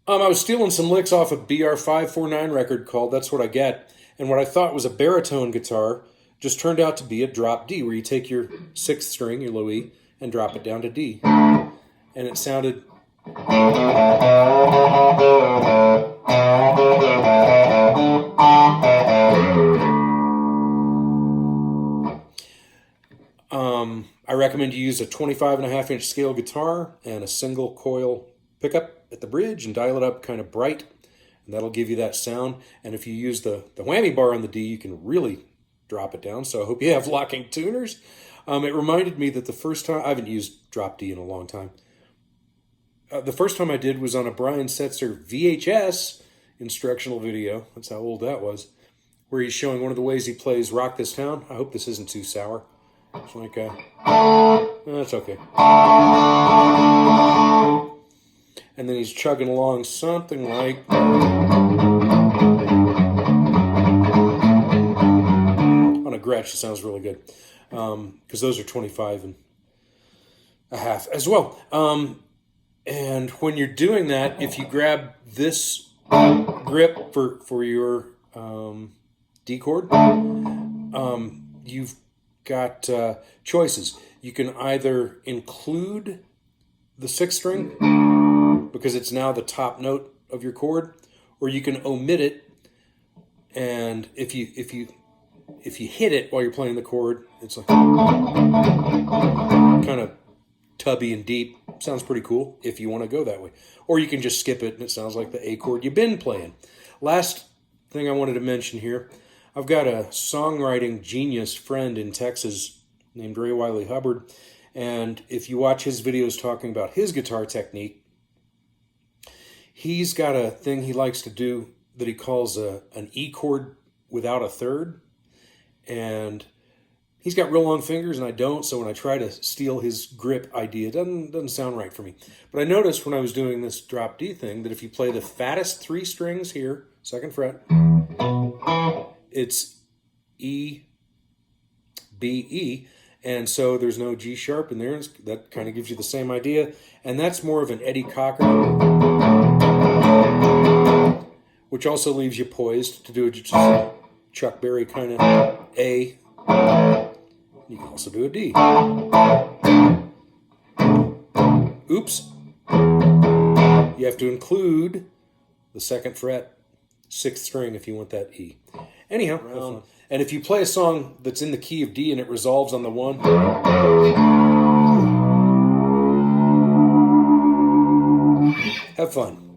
I was stealing some licks off a BR549 record called That's What I Get, and what I thought was a baritone guitar just turned out to be a drop D, where you take your sixth string, your low E, and drop it down to D. And it sounded... I recommend you use a 25.5-inch scale guitar and a single coil pickup at the bridge and dial it up kind of bright, and that'll give you that sound. And if you use the whammy bar on the D, you can really drop it down. So I hope you have locking tuners. It reminded me that the first time... I haven't used drop D in a long time. The first time I did was on a Brian Setzer VHS instructional video. That's how old that was. Where he's showing one of the ways he plays Rock This Town. I hope this isn't too sour. It's like that's okay. And then he's chugging along something like... on a Gretsch, it sounds really good. Because those are 25.5 as well. And when you're doing that, if you grab this grip for your D chord, you've got choices. You can either include the sixth string because it's now the top note of your chord, or you can omit it. And if you hit it while you're playing the chord, it's like kind of tubby and deep. Sounds pretty cool if you want to go that way. Or you can just skip it and it sounds like the A chord you've been playing. Last thing I wanted to mention here, I've got a songwriting genius friend in Texas named Ray Wiley Hubbard, and if you watch his videos talking about his guitar technique, he's got a thing he likes to do that he calls an E chord without a third, and he's got real long fingers and I don't, so when I try to steal his grip idea, it doesn't sound right for me. But I noticed when I was doing this drop D thing that if you play the fattest three strings here, second fret, it's E, B, E, and so there's no G sharp in there. And that kind of gives you the same idea, and that's more of an Eddie Cochran, which also leaves you poised to do just a Chuck Berry kind of A. You can also do a D. Oops. You have to include the second fret, sixth string if you want that E. Anyhow, and if you play a song that's in the key of D and it resolves on the one, have fun.